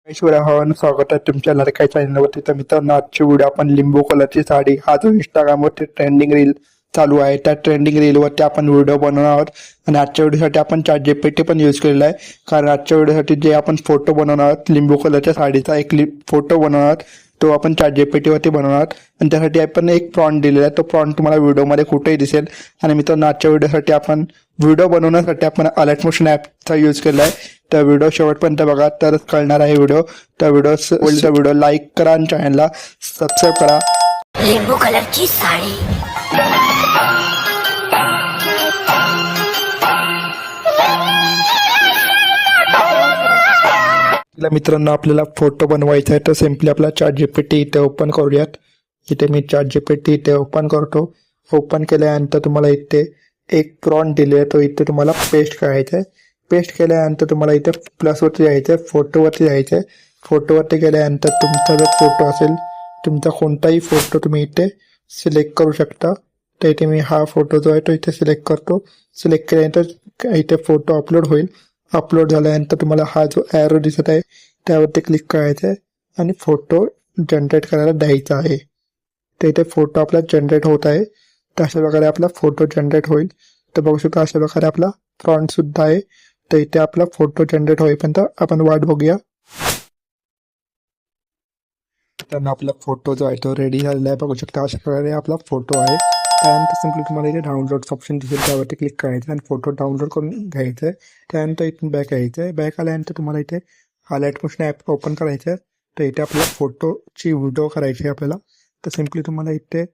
ऐश्वर्या हवन स्वागत आहे तुमच्या लाडक्या चॅनलवरती. तर मित्रांनो, आजची व्हिडिओ आपण लिंबू कलरची साडी हा जो इंस्टाग्रामवरती ट्रेंडिंग रील चालू आहे त्या ट्रेंडिंग रीलवरती आपण व्हिडिओ बनवणार आहोत. आणि आजच्या व्हिडिओसाठी आपण ChatGPT पण यूज केलेला आहे, कारण आजच्या व्हिडिओसाठी जे आपण फोटो बनवणार आहोत लिंबू कलरच्या साडीचा एक फोटो बनवणार आहोत तो आपण ChatGPT वरती बनवणार आहोत. आणि त्यासाठी आपण एक प्रॉम्प्ट दिलेला आहे, तो प्रॉम्प्ट तुम्हाला व्हिडिओमध्ये कुठेही दिसेल. आणि मित्रांनो, आजच्या व्हिडिओसाठी आपण व्हिडिओ बनवण्यासाठी आपण अलर्ट मोशन ॲपचा यूज केला आहे. तर व्हिडिओ शेवटपर्यंत बघा तरच कळणार आहे व्हिडिओ. तर व्हिडिओ लाईक करा आणि चॅनलला सबस्क्राईब करा. लिंबू कलरची साडी. मित्रांनो, आपल्याला फोटो बनवायचा आहे तर सिम्पली आपला ChatGPT इथे ओपन करूयात. इथे मी ChatGPT इथे ओपन करतो. ओपन केल्यानंतर तुम्हाला इथे एक प्रॉम्प्ट दिले आहे, तो इथे तुम्हाला पेस्ट करायचा आहे. पेस्ट केल्यानंतर तुम्हाला इथे प्लसवरती जायचं आहे, फोटोवरती जायचं आहे. फोटोवरती गेल्यानंतर तुमचा जर फोटो असेल, तुमचा कोणताही फोटो तुम्ही इथे सिलेक्ट करू शकता. तर इथे मी हा फोटो जो आहे तो इथे सिलेक्ट करतो. सिलेक्ट केल्यानंतर इथे फोटो अपलोड होईल. अपलोड झाल्यानंतर तुम्हाला हा जो ॲरो दिसत आहे त्यावरती क्लिक करायचं आहे आणि फोटो जनरेट करायला द्यायचा आहे. तर इथे फोटो आपला जनरेट होत आहे. तर अशा प्रकारे आपला फोटो जनरेट होईल. तर बघू शकता अशा प्रकारे आपला फ्रॉन्ट सुद्धा आहे. तर इथे आपला फोटो जनरेट होईपर्यंत आपण वाट बघूया. त्यांना आपला फोटो जो आहे तो रेडी झालेला आहे. बघू शकता अशा प्रकारे आपला फोटो आहे. त्यानंतर सिम्पली तुम्हाला इथे डाउनलोड्स ऑप्शन दिसेल, त्यावरती क्लिक करायचं आणि फोटो डाउनलोड करून घ्यायचं आहे. त्यानंतर इथून बॅक यायचं आहे. बॅक आल्यानंतर तुम्हाला इथे अलर्ट मोशन ॲप ओपन करायचं आहे. तर इथे आपल्याला फोटोची व्हिडिओ करायची आहे आपल्याला. तर सिम्पली तुम्हाला इथे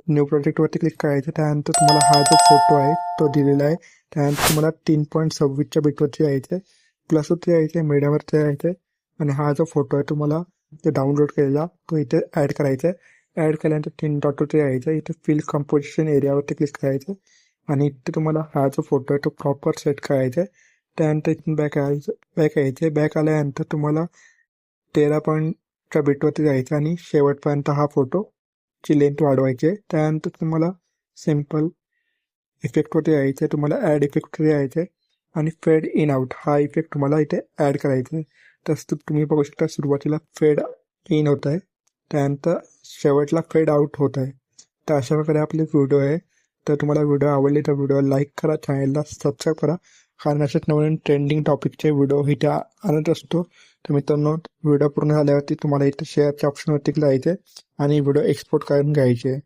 न्यू प्रोजेक्टवरती क्लिक करायचं. त्यानंतर तुम्हाला हा जो फोटो आहे तो दिलेला आहे. त्यानंतर तुम्हाला 3.26च्या बिटवरती यायचं आहे, प्लसवरती यायचं आहे, मीडियावरती यायचं आहे. आणि हा जो फोटो आहे तुम्हाला जो डाउनलोड केलेला तो इथे ॲड करायचा आहे. ॲड केल्यानंतर 3 डॉटवरती यायचं. इथे फिल कंपोजिशन एरियावरती क्लिक करायचं आणि इथे तुम्हाला हा जो फोटो आहे तो प्रॉपर सेट करायचा आहे. त्यानंतर इथून बॅक यायचं. बॅक आल्यानंतर तुम्हाला 13 बिटवरती जायचं आणि शेवटपर्यंत हा फोटोची लेंथ वाढवायची आहे. त्यानंतर तुम्हाला सिम्पल इफेक्टवरती यायचं आहे. तुम्हाला ॲड इफेक्टवरती यायचं आहे आणि फेड इन आउट हा इफेक्ट तुम्हाला इथे ॲड करायचा आहे. तसं तुम्ही बघू शकता सुरुवातीला फेड इन होत आहे, त्यानंतर शेवटला फेड आउट होत आहे. तर अशा प्रकारे आपली व्हिडिओ आहे. तर तुम्हाला व्हिडिओ आवडली तर व्हिडिओ लाईक करा, चॅनलला सबस्क्राईब करा, कारण अशाच नवीन ट्रेंडिंग टॉपिकचे व्हिडिओ इथे आणत असतो. तर मित्रांनो, व्हिडिओ पूर्ण झाल्यावरती तुम्हाला इथे शेअरच्या ऑप्शनवरती जायचे आणि व्हिडिओ एक्सपोर्ट करून घ्यायचे.